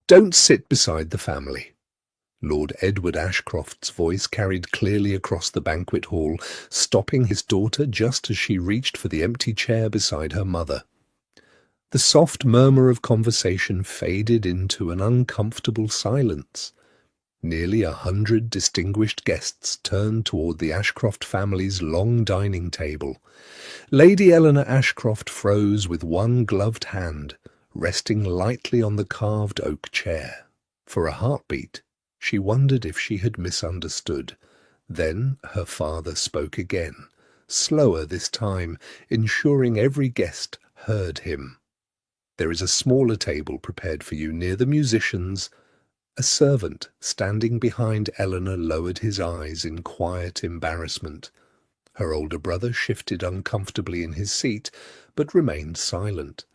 Don't sit beside the family. Lord Edward Ashcroft's voice carried clearly across the banquet hall, stopping his daughter just as she reached for the empty chair beside her mother. The soft murmur of conversation faded into an uncomfortable silence. Nearly 100 distinguished guests turned toward the Ashcroft family's long dining table. Lady Eleanor Ashcroft froze with one gloved hand, resting lightly on the carved oak chair. For a heartbeat, she wondered if she had misunderstood. Then her father spoke again, slower this time, ensuring every guest heard him. There is a smaller table prepared for you near the musicians. A servant standing behind Eleanor lowered his eyes in quiet embarrassment. Her older brother shifted uncomfortably in his seat, but remained silent.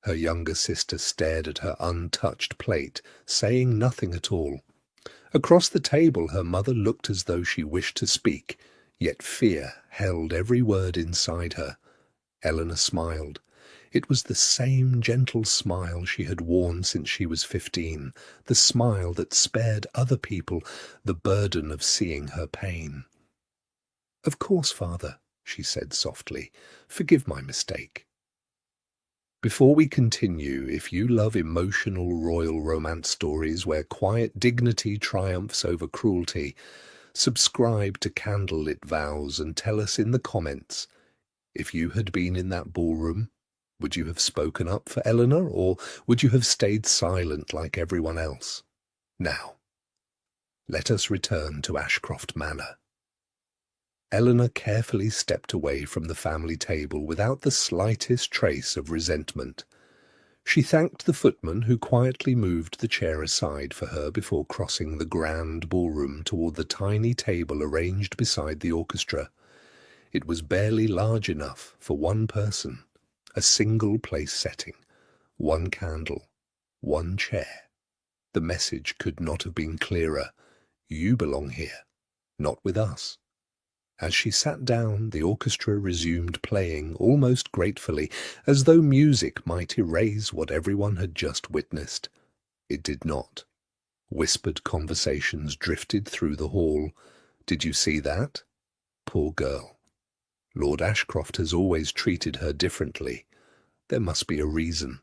Her younger sister stared at her untouched plate, saying nothing at all. Across the table her mother looked as though she wished to speak, yet fear held every word inside her. Eleanor smiled. It was the same gentle smile she had worn since she was 15, the smile that spared other people the burden of seeing her pain. "Of course, father," she said softly. "Forgive my mistake." Before we continue, if you love emotional royal romance stories where quiet dignity triumphs over cruelty, subscribe to Candlelit Vows and tell us in the comments, if you had been in that ballroom, would you have spoken up for Eleanor, or would you have stayed silent like everyone else? Now, let us return to Ashcroft Manor. Eleanor carefully stepped away from the family table without the slightest trace of resentment. She thanked the footman who quietly moved the chair aside for her before crossing the grand ballroom toward the tiny table arranged beside the orchestra. It was barely large enough for one person, a single-place setting, one candle, one chair. The message could not have been clearer. You belong here, not with us. As she sat down, the orchestra resumed playing almost gratefully, as though music might erase what everyone had just witnessed. It did not. Whispered conversations drifted through the hall. "Did you see that? Poor girl. Lord Ashcroft has always treated her differently. There must be a reason.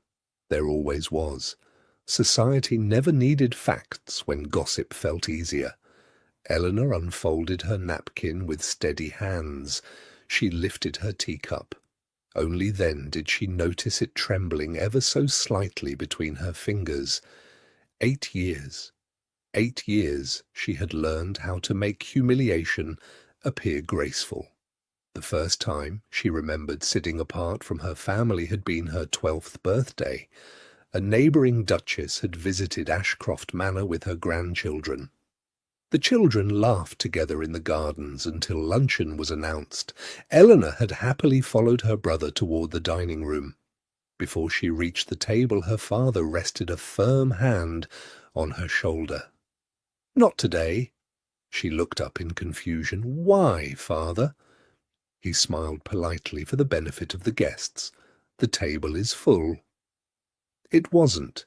There always was. Society never needed facts when gossip felt easier." Eleanor unfolded her napkin with steady hands. She lifted her teacup. Only then did she notice it trembling ever so slightly between her fingers. 8 years. 8 years she had learned how to make humiliation appear graceful. The first time she remembered sitting apart from her family had been her 12th birthday. A neighbouring duchess had visited Ashcroft Manor with her grandchildren. The children laughed together in the gardens until luncheon was announced. Eleanor had happily followed her brother toward the dining room. Before she reached the table, her father rested a firm hand on her shoulder. "Not today." She looked up in confusion. "Why, father?" He smiled politely for the benefit of the guests. "The table is full." It wasn't.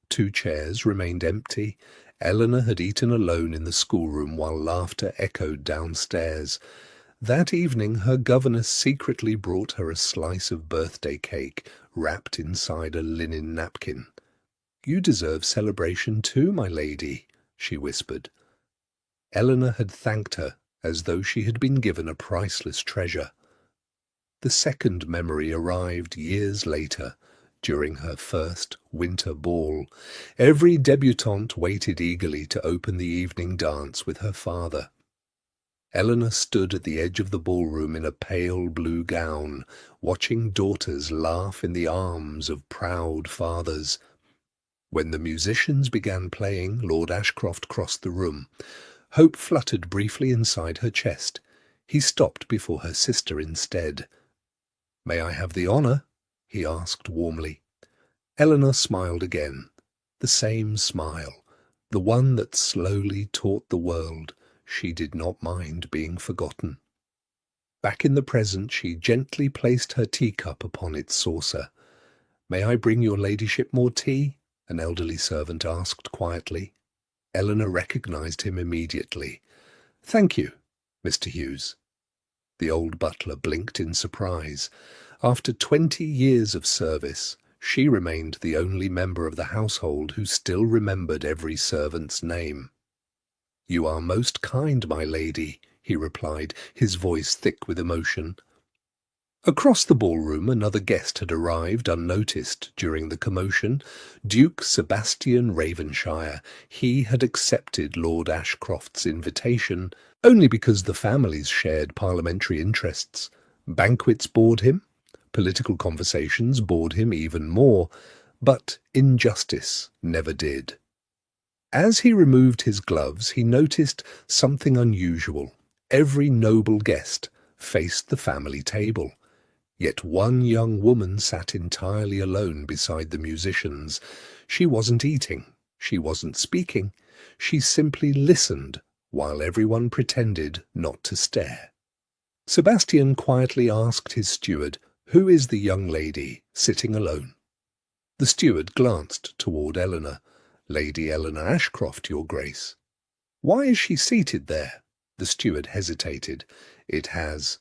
2 chairs remained empty. Eleanor had eaten alone in the schoolroom while laughter echoed downstairs. That evening her governess secretly brought her a slice of birthday cake wrapped inside a linen napkin. "You deserve celebration too, my lady," she whispered. Eleanor had thanked her as though she had been given a priceless treasure. The second memory arrived years later. During her first winter ball, every debutante waited eagerly to open the evening dance with her father. Eleanor stood at the edge of the ballroom in a pale blue gown, watching daughters laugh in the arms of proud fathers. When the musicians began playing, Lord Ashcroft crossed the room. Hope fluttered briefly inside her chest. He stopped before her sister instead. "May I have the honour?" he asked warmly. Eleanor smiled again, the same smile, the one that slowly taught the world she did not mind being forgotten. Back in the present, she gently placed her teacup upon its saucer. "May I bring your ladyship more tea?" an elderly servant asked quietly. Eleanor recognized him immediately. "Thank you, Mr. Hughes." The old butler blinked in surprise. After 20 years of service, she remained the only member of the household who still remembered every servant's name. "You are most kind, my lady," he replied, his voice thick with emotion. Across the ballroom another guest had arrived unnoticed during the commotion. Duke Sebastian Ravenshire. He had accepted Lord Ashcroft's invitation only because the families shared parliamentary interests. Banquets bored him. Political conversations bored him even more. But injustice never did. As he removed his gloves, he noticed something unusual. Every noble guest faced the family table. Yet one young woman sat entirely alone beside the musicians. She wasn't eating. She wasn't speaking. She simply listened while everyone pretended not to stare. Sebastian quietly asked his steward, "Who is the young lady sitting alone?" The steward glanced toward Eleanor. "Lady Eleanor Ashcroft, Your Grace." "Why is she seated there?" The steward hesitated. "It has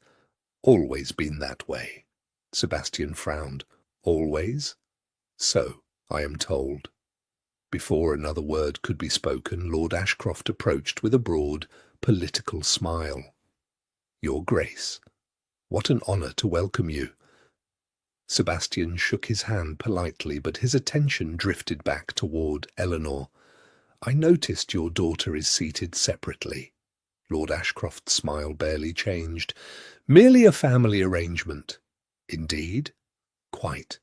always been that way." Sebastian frowned. "Always?" "So, I am told." Before another word could be spoken, Lord Ashcroft approached with a broad, political smile. "Your Grace, what an honour to welcome you." Sebastian shook his hand politely, but his attention drifted back toward Eleanor. "I noticed your daughter is seated separately." Lord Ashcroft's smile barely changed. "Merely a family arrangement." "Indeed?" "Quite."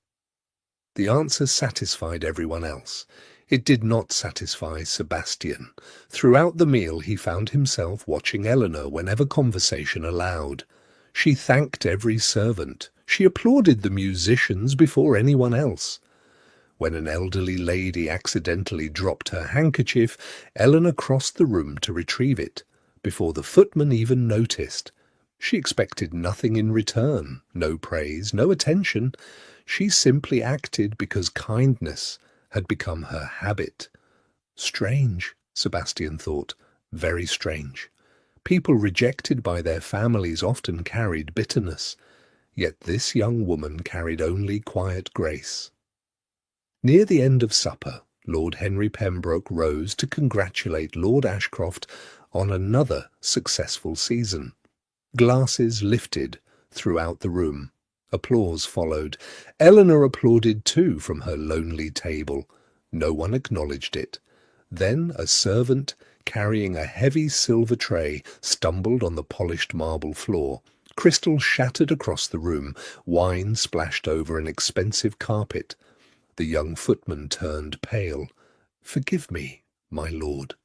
The answer satisfied everyone else. It did not satisfy Sebastian. Throughout the meal he found himself watching Eleanor whenever conversation allowed. She thanked every servant. She applauded the musicians before anyone else. When an elderly lady accidentally dropped her handkerchief, Eleanor crossed the room to retrieve it, before the footman even noticed. She expected nothing in return, no praise, no attention. She simply acted because kindness had become her habit. Strange, Sebastian thought, very strange. People rejected by their families often carried bitterness, yet this young woman carried only quiet grace. Near the end of supper, Lord Henry Pembroke rose to congratulate Lord Ashcroft on another successful season. Glasses lifted throughout the room. Applause followed. Eleanor applauded too from her lonely table. No one acknowledged it. Then a servant, carrying a heavy silver tray, stumbled on the polished marble floor. Crystal shattered across the room. Wine splashed over an expensive carpet. The young footman turned pale. "Forgive me, my lord."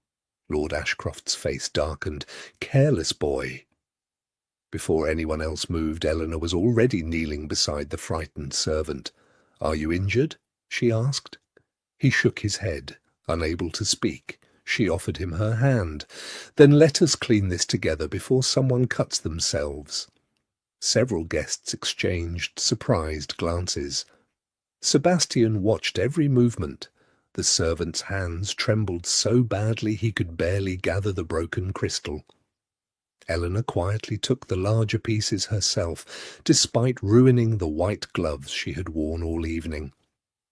Lord Ashcroft's face darkened. "Careless boy." Before anyone else moved, Eleanor was already kneeling beside the frightened servant. "Are you injured?" she asked. He shook his head, unable to speak. She offered him her hand. "Then let us clean this together before someone cuts themselves." Several guests exchanged surprised glances. Sebastian watched every movement. The servant's hands trembled so badly he could barely gather the broken crystal. Eleanor quietly took the larger pieces herself, despite ruining the white gloves she had worn all evening.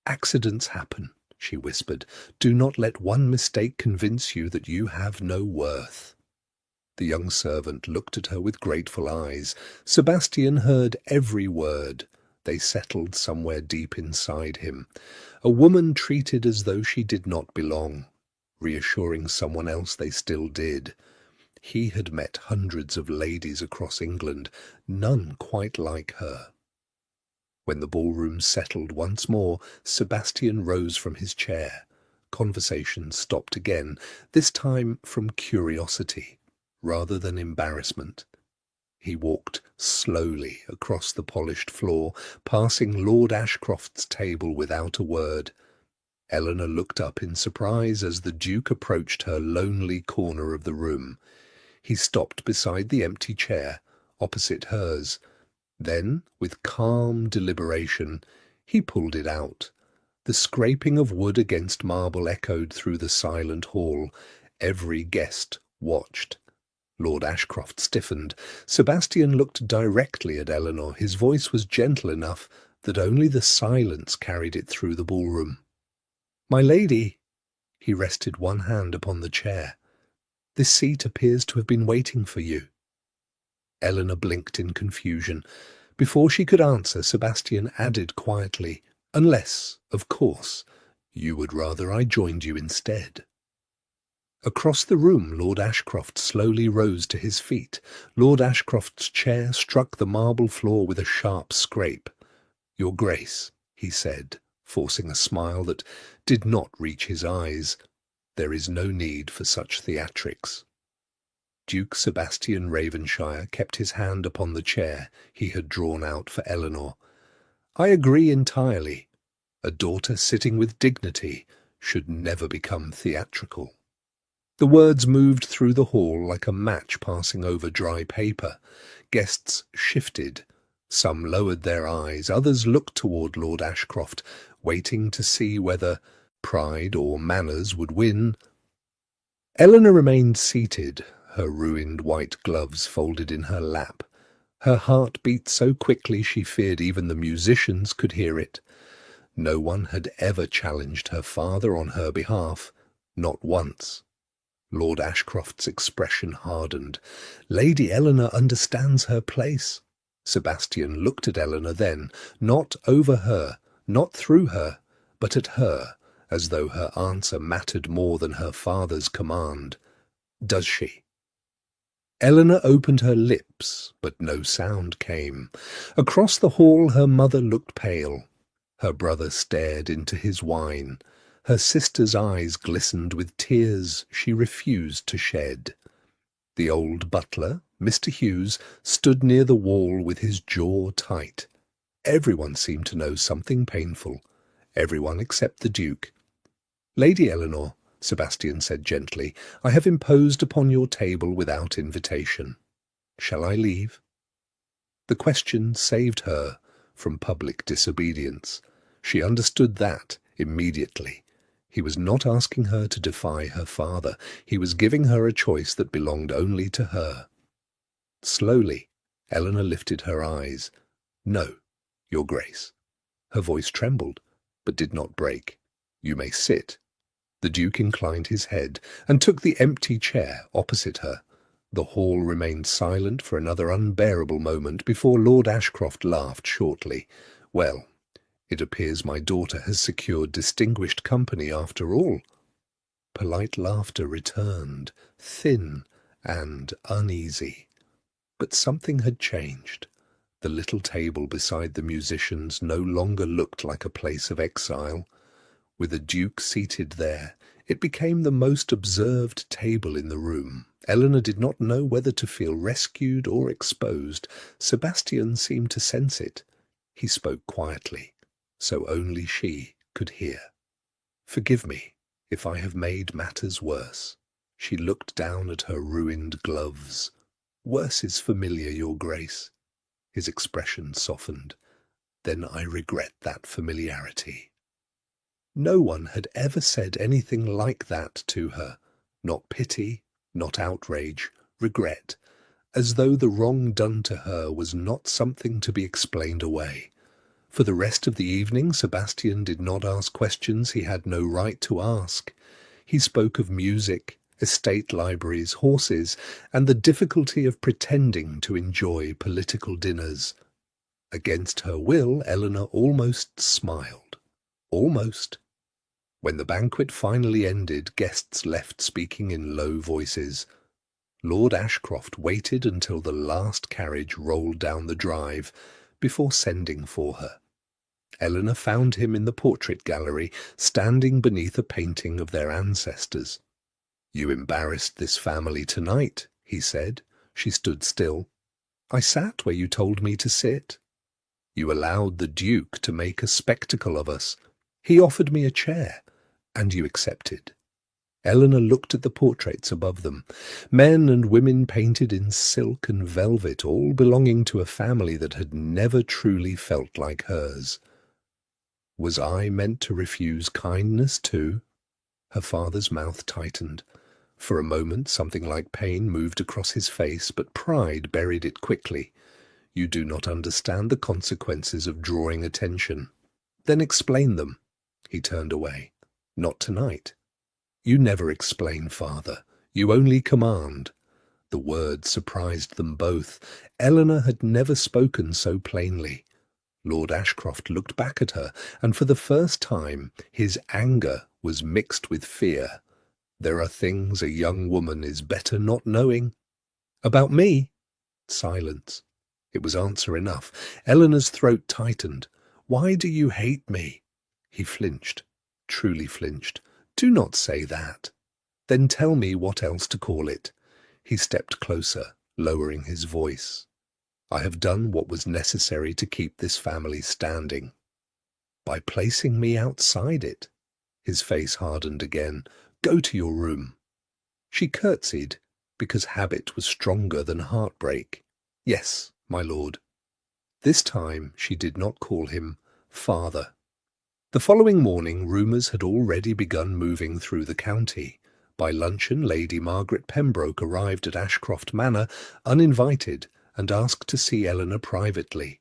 "Accidents happen," she whispered. "Do not let one mistake convince you that you have no worth." The young servant looked at her with grateful eyes. Sebastian heard every word. They settled somewhere deep inside him. A woman treated as though she did not belong, reassuring someone else they still did. He had met hundreds of ladies across England, none quite like her. When the ballroom settled once more, Sebastian rose from his chair. Conversation stopped again, this time from curiosity, rather than embarrassment. He walked slowly across the polished floor, passing Lord Ashcroft's table without a word. Eleanor looked up in surprise as the Duke approached her lonely corner of the room. He stopped beside the empty chair, opposite hers. Then, with calm deliberation, he pulled it out. The The scraping of wood against marble echoed through the silent hall. Every guest watched. Lord Ashcroft stiffened. Sebastian looked directly at Eleanor. His voice was gentle enough that only the silence carried it through the ballroom. "My lady," he rested one hand upon the chair, "this seat appears to have been waiting for you." Eleanor blinked in confusion. Before she could answer, Sebastian added quietly, "Unless, of course, you would rather I joined you instead." Across the room, Lord Ashcroft slowly rose to his feet. Lord Ashcroft's chair struck the marble floor with a sharp scrape. "Your Grace," he said, forcing a smile that did not reach his eyes, "there is no need for such theatrics." Duke Sebastian Ravenshire kept his hand upon the chair he had drawn out for Eleanor. "I agree entirely. A daughter sitting with dignity should never become theatrical." The words moved through the hall like a match passing over dry paper. Guests shifted. Some lowered their eyes, others looked toward Lord Ashcroft, waiting to see whether pride or manners would win. Eleanor remained seated, her ruined white gloves folded in her lap. Her heart beat so quickly she feared even the musicians could hear it. No one had ever challenged her father on her behalf, not once. Lord Ashcroft's expression hardened. Lady Eleanor understands her place. Sebastian looked at Eleanor then, not over her, not through her, but at her, as though her answer mattered more than her father's command. "Does she?" Eleanor opened her lips, but no sound came. Across the hall her mother looked pale. Her brother stared into his wine. Her sister's eyes glistened with tears she refused to shed. The old butler, Mr. Hughes, stood near the wall with his jaw tight. Everyone seemed to know something painful, everyone except the Duke. "Lady Eleanor," Sebastian said gently, "I have imposed upon your table without invitation. Shall I leave?" The question saved her from public disobedience. She understood that immediately. He was not asking her to defy her father. He was giving her a choice that belonged only to her. Slowly, Eleanor lifted her eyes. "No, Your Grace." Her voice trembled, but did not break. "You may sit." The Duke inclined his head and took the empty chair opposite her. The hall remained silent for another unbearable moment before Lord Ashcroft laughed shortly. "Well, it appears my daughter has secured distinguished company after all." Polite laughter returned, thin and uneasy. But something had changed. The little table beside the musicians no longer looked like a place of exile. With the Duke seated there, it became the most observed table in the room. Eleanor did not know whether to feel rescued or exposed. Sebastian seemed to sense it. He spoke quietly, so only she could hear. "Forgive me if I have made matters worse." She looked down at her ruined gloves. "Worse is familiar, Your Grace." His expression softened. "Then I regret that familiarity." No one had ever said anything like that to her. Not pity, not outrage, regret, as though the wrong done to her was not something to be explained away. For the rest of the evening, Sebastian did not ask questions he had no right to ask. He spoke of music, estate libraries, horses, and the difficulty of pretending to enjoy political dinners. Against her will, Eleanor almost smiled. Almost. When the banquet finally ended, guests left speaking in low voices. Lord Ashcroft waited until the last carriage rolled down the drive before sending for her. Eleanor found him in the portrait gallery, standing beneath a painting of their ancestors. "You embarrassed this family tonight," he said. She stood still. "I sat where you told me to sit." "You allowed the Duke to make a spectacle of us. He offered me a chair, and you accepted." Eleanor looked at the portraits above them, men and women painted in silk and velvet, all belonging to a family that had never truly felt like hers. Was I meant to refuse kindness too? Her father's mouth tightened. For a moment something like pain moved across his face, but pride buried it quickly. You do not understand the consequences of drawing attention. Then explain them. He turned away. Not tonight. You never explain, father. You only command. The words surprised them both. Eleanor had never spoken so plainly. Lord Ashcroft looked back at her, and for the first time his anger was mixed with fear. There are things a young woman is better not knowing. About me? Silence. It was answer enough. Eleanor's throat tightened. Why do you hate me? He flinched, truly flinched. Do not say that. Then tell me what else to call it. He stepped closer, lowering his voice. I have done what was necessary to keep this family standing. By placing me outside it. His face hardened again. Go to your room. She curtsied, because habit was stronger than heartbreak. Yes, my lord. This time she did not call him father. The following morning rumours had already begun moving through the county. By luncheon Lady Margaret Pembroke arrived at Ashcroft Manor, uninvited, and asked to see Eleanor privately.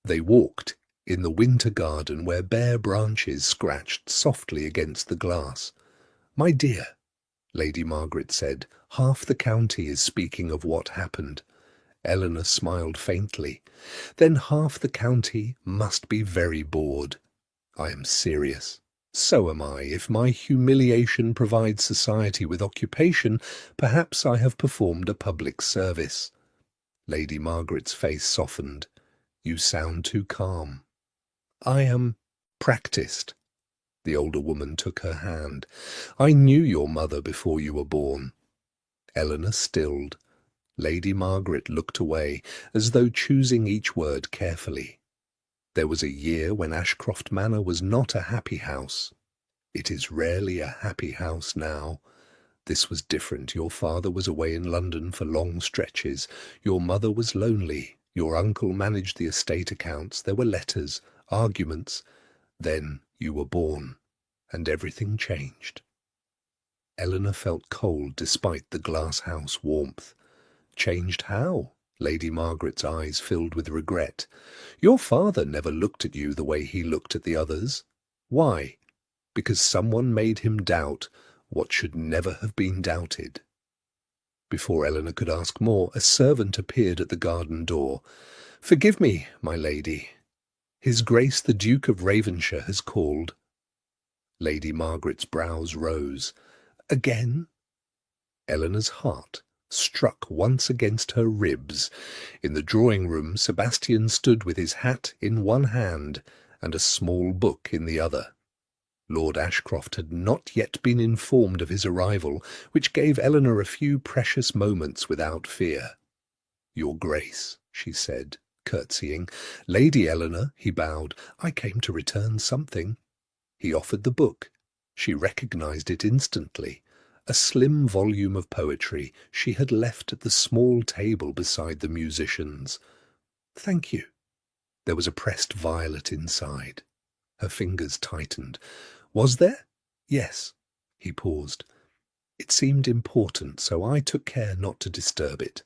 They walked in the winter garden where bare branches scratched softly against the glass. My dear, Lady Margaret said, half the county is speaking of what happened. Eleanor smiled faintly. Then half the county must be very bored. I am serious. So am I. If my humiliation provides society with occupation, perhaps I have performed a public service. Lady Margaret's face softened. You sound too calm. I am practiced. The older woman took her hand. I knew your mother before you were born. Eleanor stilled. Lady Margaret looked away, as though choosing each word carefully. There was a year when Ashcroft Manor was not a happy house. It is rarely a happy house now. This was different. Your father was away in London for long stretches. Your mother was lonely. Your uncle managed the estate accounts. There were letters, arguments. Then you were born, and everything changed. Eleanor felt cold despite the glass-house warmth. Changed how? Lady Margaret's eyes filled with regret. Your father never looked at you the way he looked at the others. Why? Because someone made him doubt what should never have been doubted. Before Eleanor could ask more, a servant appeared at the garden door. Forgive me, my lady. His Grace the Duke of Ravenshire has called. Lady Margaret's brows rose. Again? Eleanor's heart struck once against her ribs. In the drawing-room, Sebastian stood with his hat in one hand and a small book in the other. Lord Ashcroft had not yet been informed of his arrival, which gave Eleanor a few precious moments without fear. Your Grace, she said, curtsying. Lady Eleanor, he bowed. I came to return something. He offered the book. She recognized it instantly. A slim volume of poetry she had left at the small table beside the musicians. Thank you. There was a pressed violet inside. Her fingers tightened. Was there? Yes. He paused. It seemed important, so I took care not to disturb it.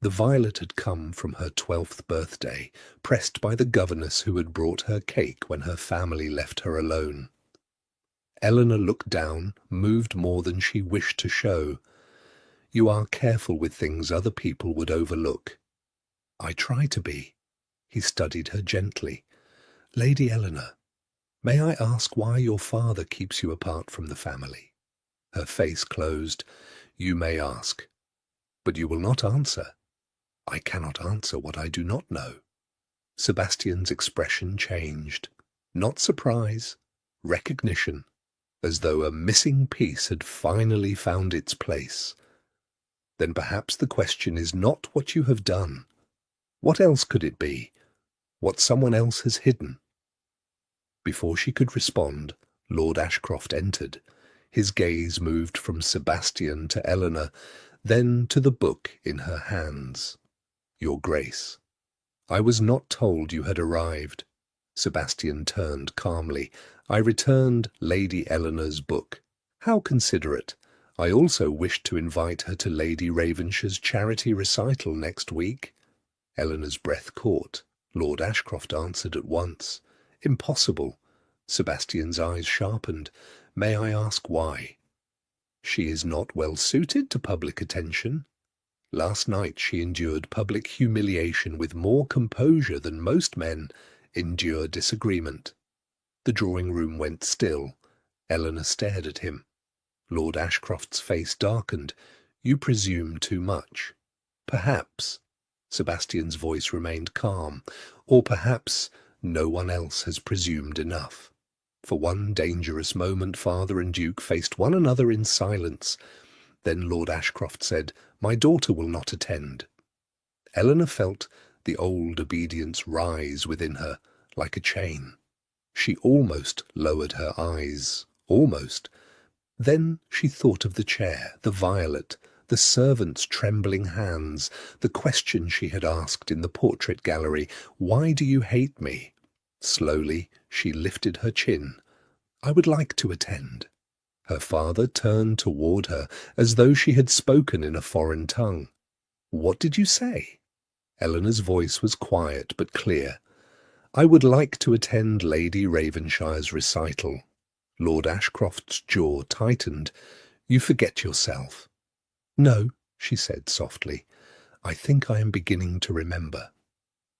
The violet had come from her 12th birthday, pressed by the governess who had brought her cake when her family left her alone. Eleanor looked down, moved more than she wished to show. You are careful with things other people would overlook. I try to be. He studied her gently. Lady Eleanor, may I ask why your father keeps you apart from the family? Her face closed. You may ask, but you will not answer. I cannot answer what I do not know. Sebastian's expression changed. Not surprise, recognition, as though a missing piece had finally found its place. Then perhaps the question is not what you have done. What else could it be? What someone else has hidden? Before she could respond, Lord Ashcroft entered. His gaze moved from Sebastian to Eleanor, then to the book in her hands. Your Grace, I was not told you had arrived. Sebastian turned calmly. I returned Lady Eleanor's book. How considerate. I also wished to invite her to Lady Ravenshire's charity recital next week. Eleanor's breath caught. Lord Ashcroft answered at once. Impossible. Sebastian's eyes sharpened. May I ask why? She is not well suited to public attention. Last night she endured public humiliation with more composure than most men endure disagreement. The drawing-room went still. Eleanor stared at him. Lord Ashcroft's face darkened. You presume too much. Perhaps. Sebastian's voice remained calm. Or perhaps no one else has presumed enough. For one dangerous moment father and Duke faced one another in silence. Then Lord Ashcroft said, My daughter will not attend. Eleanor felt the old obedience rise within her like a chain. She almost lowered her eyes. Almost. Then she thought of the chair, the violet, the servant's trembling hands, the question she had asked in the portrait gallery, Why do you hate me? Slowly she lifted her chin. I would like to attend. Her father turned toward her as though she had spoken in a foreign tongue. What did you say? Eleanor's voice was quiet but clear. I would like to attend Lady Ravenshire's recital. Lord Ashcroft's jaw tightened. You forget yourself. No, she said softly. I think I am beginning to remember.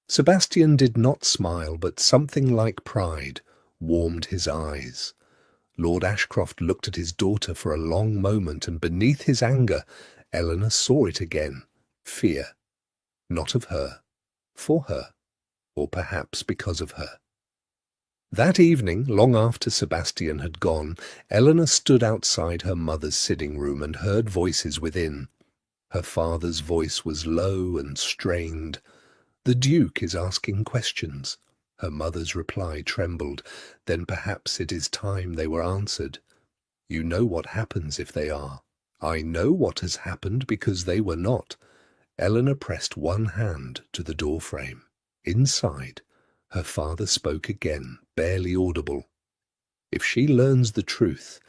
Sebastian did not smile, but something like pride warmed his eyes. Lord Ashcroft looked at his daughter for a long moment, and beneath his anger, Eleanor saw it again. Fear. Not of her. For her. Or perhaps because of her. That evening, long after Sebastian had gone, Eleanor stood outside her mother's sitting room and heard voices within. Her father's voice was low and strained. The Duke is asking questions. Her mother's reply trembled. Then perhaps it is time they were answered. You know what happens if they are. I know what has happened because they were not. Eleanor pressed one hand to the doorframe. Inside, her father spoke again, barely audible. If she learns the truth,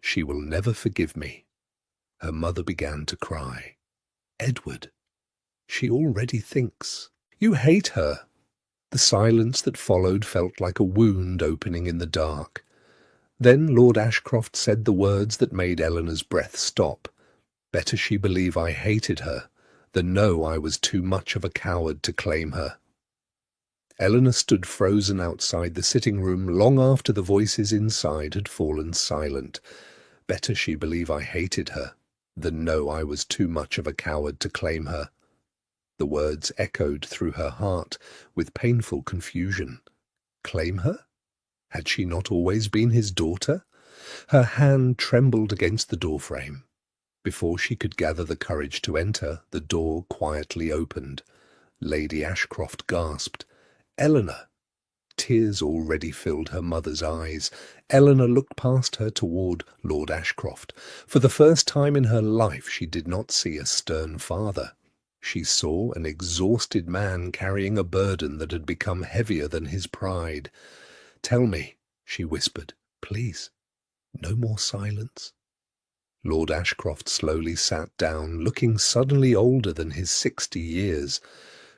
she will never forgive me. Her mother began to cry. Edward, she already thinks. You hate her. The silence that followed felt like a wound opening in the dark. Then Lord Ashcroft said the words that made Eleanor's breath stop. Better she believe I hated her than know I was too much of a coward to claim her. Eleanor stood frozen outside the sitting room long after the voices inside had fallen silent. Better she believe I hated her than know I was too much of a coward to claim her. The words echoed through her heart with painful confusion. Claim her? Had she not always been his daughter? Her hand trembled against the doorframe. Before she could gather the courage to enter, the door quietly opened. Lady Ashcroft gasped. Eleanor! Tears already filled her mother's eyes. Eleanor looked past her toward Lord Ashcroft. For the first time in her life she did not see a stern father. She saw an exhausted man carrying a burden that had become heavier than his pride. Tell me, she whispered, please, no more silence. Lord Ashcroft slowly sat down, looking suddenly older than his 60 years.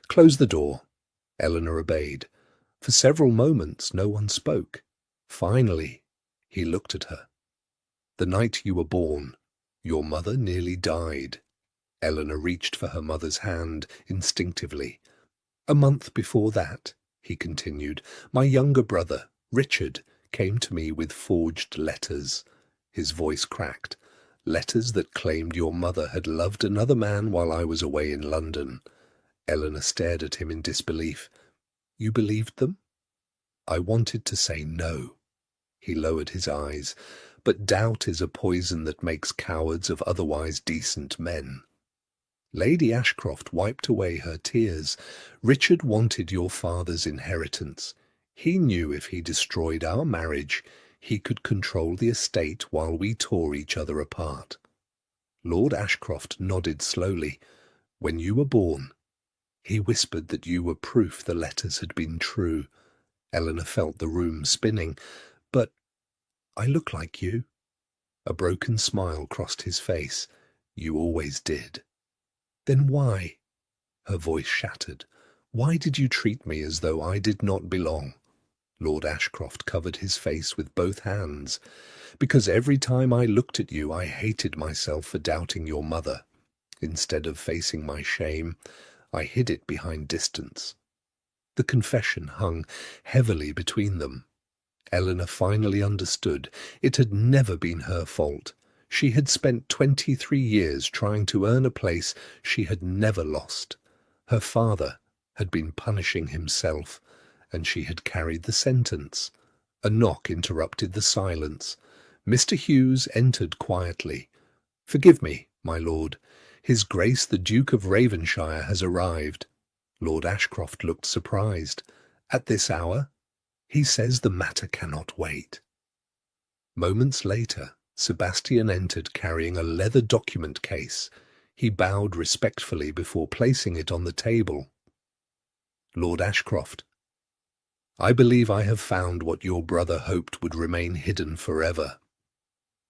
Close the door. Eleanor obeyed. For several moments no one spoke. Finally, he looked at her. The night you were born, your mother nearly died. Eleanor reached for her mother's hand instinctively. A month before that, he continued, my younger brother, Richard, came to me with forged letters. His voice cracked. Letters that claimed your mother had loved another man while I was away in London. Eleanor stared at him in disbelief. You believed them? I wanted to say no. He lowered his eyes. But doubt is a poison that makes cowards of otherwise decent men. Lady Ashcroft wiped away her tears. Richard wanted your father's inheritance. He knew if he destroyed our marriage, he could control the estate while we tore each other apart. Lord Ashcroft nodded slowly. When you were born, he whispered that you were proof the letters had been true. Eleanor felt the room spinning. But I look like you. A broken smile crossed his face. You always did. Then why? Her voice shattered. Why did you treat me as though I did not belong? Lord Ashcroft covered his face with both hands. Because every time I looked at you, I hated myself for doubting your mother. Instead of facing my shame, I hid it behind distance. The confession hung heavily between them. Eleanor finally understood. It had never been her fault. She had spent 23 years trying to earn a place she had never lost. Her father had been punishing himself, and she had carried the sentence. A knock interrupted the silence. Mr. Hughes entered quietly. "Forgive me, my lord. His Grace the Duke of Ravenshire has arrived." Lord Ashcroft looked surprised. "At this hour?" "He says the matter cannot wait." Moments later, Sebastian entered carrying a leather document case. He bowed respectfully before placing it on the table. "Lord Ashcroft, I believe I have found what your brother hoped would remain hidden forever."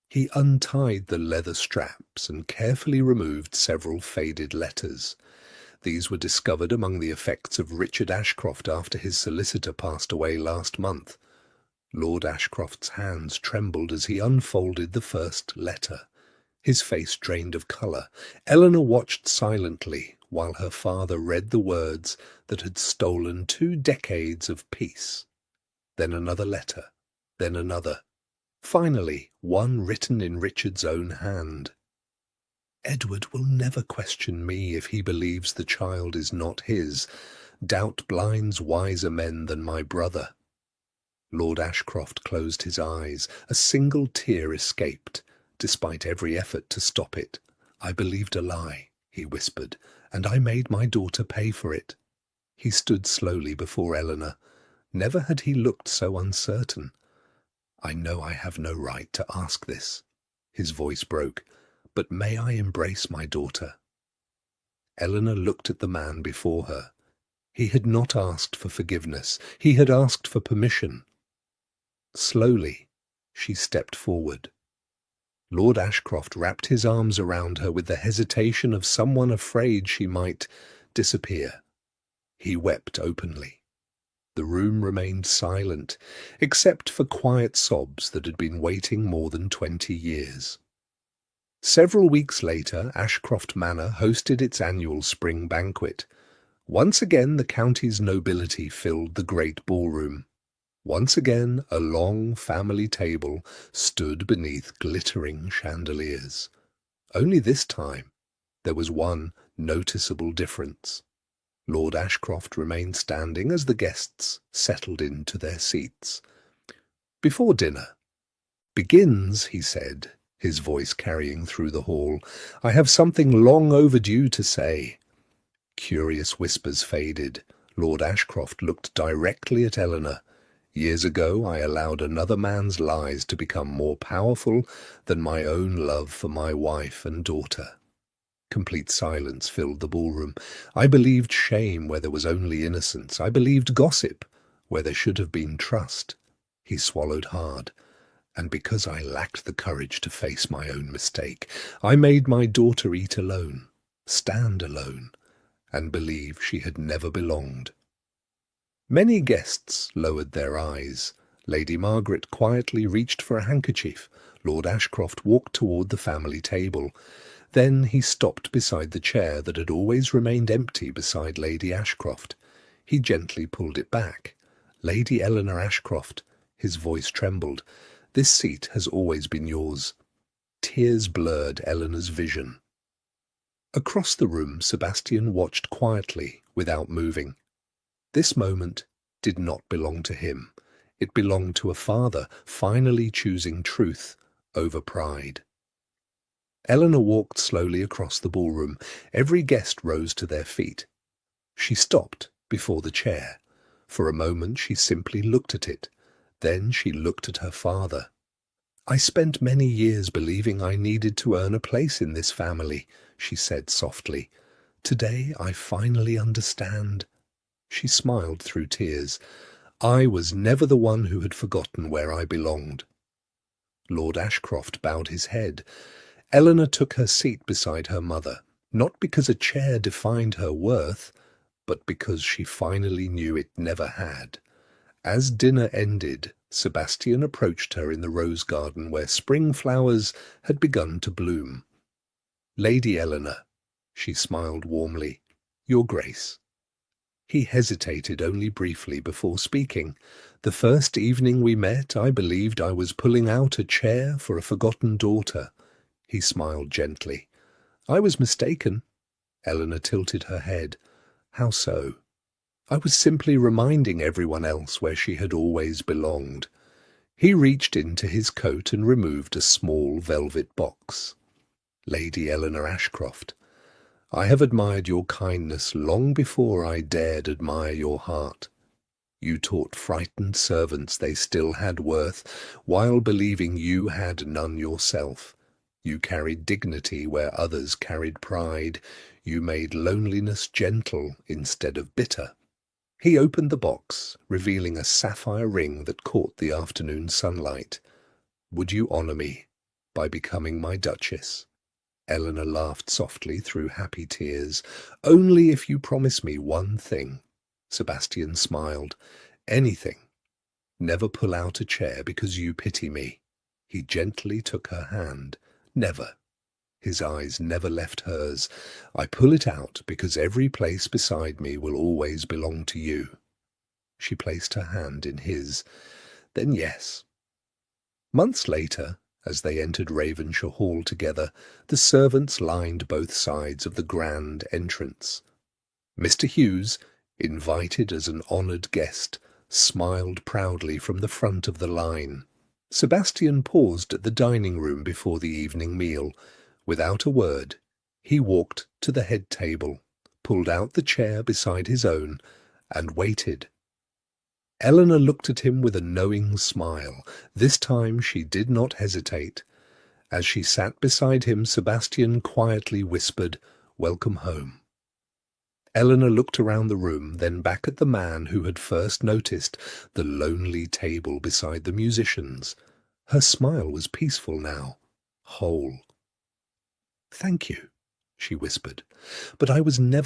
He untied the leather straps and carefully removed several faded letters. These were discovered among the effects of Richard Ashcroft after his solicitor passed away last month. Lord Ashcroft's hands trembled as he unfolded the first letter. His face drained of colour. Eleanor watched silently while her father read the words that had stolen 2 decades of peace. Then another letter, then another. Finally, one written in Richard's own hand. "Edward will never question me if he believes the child is not his. Doubt blinds wiser men than my brother." Lord Ashcroft closed his eyes. A single tear escaped, despite every effort to stop it. "I believed a lie," he whispered, "and I made my daughter pay for it." He stood slowly before Eleanor. Never had he looked so uncertain. "I know I have no right to ask this." His voice broke. "But may I embrace my daughter?" Eleanor looked at the man before her. He had not asked for forgiveness. He had asked for permission. Slowly, she stepped forward. Lord Ashcroft wrapped his arms around her with the hesitation of someone afraid she might disappear. He wept openly. The room remained silent, except for quiet sobs that had been waiting more than 20 years. Several weeks later, Ashcroft Manor hosted its annual spring banquet. Once again, the county's nobility filled the great ballroom. Once again, a long family table stood beneath glittering chandeliers. Only this time, there was one noticeable difference. Lord Ashcroft remained standing as the guests settled into their seats. "Before dinner begins," he said, his voice carrying through the hall, "I have something long overdue to say." Curious whispers faded. Lord Ashcroft looked directly at Eleanor. "Years ago, I allowed another man's lies to become more powerful than my own love for my wife and daughter." Complete silence filled the ballroom. "I believed shame where there was only innocence. I believed gossip where there should have been trust." He swallowed hard. "And because I lacked the courage to face my own mistake, I made my daughter eat alone, stand alone, and believe she had never belonged." Many guests lowered their eyes. Lady Margaret quietly reached for a handkerchief. Lord Ashcroft walked toward the family table. Then he stopped beside the chair that had always remained empty beside Lady Ashcroft. He gently pulled it back. "Lady Eleanor Ashcroft," his voice trembled, "this seat has always been yours." Tears blurred Eleanor's vision. Across the room, Sebastian watched quietly, without moving. This moment did not belong to him. It belonged to a father finally choosing truth over pride. Eleanor walked slowly across the ballroom. Every guest rose to their feet. She stopped before the chair. For a moment she simply looked at it. Then she looked at her father. "I spent many years believing I needed to earn a place in this family," she said softly. "Today I finally understand." She smiled through tears. I was never the one who had forgotten where I belonged. Lord Ashcroft bowed his head. Eleanor took her seat beside her mother, not because a chair defined her worth, but because she finally knew it never had. As dinner ended, Sebastian approached her in the rose garden where spring flowers had begun to bloom. "Lady Eleanor," she smiled warmly, "Your Grace." He hesitated only briefly before speaking. "The first evening we met, I believed I was pulling out a chair for a forgotten daughter." He smiled gently. "I was mistaken." Eleanor tilted her head. "How so?" "I was simply reminding everyone else where she had always belonged." He reached into his coat and removed a small velvet box. "Lady Eleanor Ashcroft, I have admired your kindness long before I dared admire your heart. You taught frightened servants they still had worth, while believing you had none yourself. You carried dignity where others carried pride. You made loneliness gentle instead of bitter." He opened the box, revealing a sapphire ring that caught the afternoon sunlight. "Would you honor me by becoming my Duchess?" Eleanor laughed softly through happy tears. "Only if you promise me one thing." Sebastian smiled. "Anything. Never pull out a chair because you pity me." He gently took her hand. "Never." His eyes never left hers. "I pull it out because every place beside me will always belong to you." She placed her hand in his. "Then yes." Months later, as they entered Ravenshire Hall together, the servants lined both sides of the grand entrance. Mr. Hughes, invited as an honoured guest, smiled proudly from the front of the line. Sebastian paused at the dining room before the evening meal. Without a word, he walked to the head table, pulled out the chair beside his own, and waited. Eleanor looked at him with a knowing smile. This time she did not hesitate. As she sat beside him, Sebastian quietly whispered, "Welcome home." Eleanor looked around the room, then back at the man who had first noticed the lonely table beside the musicians. Her smile was peaceful now, whole. "Thank you," she whispered, "but I was never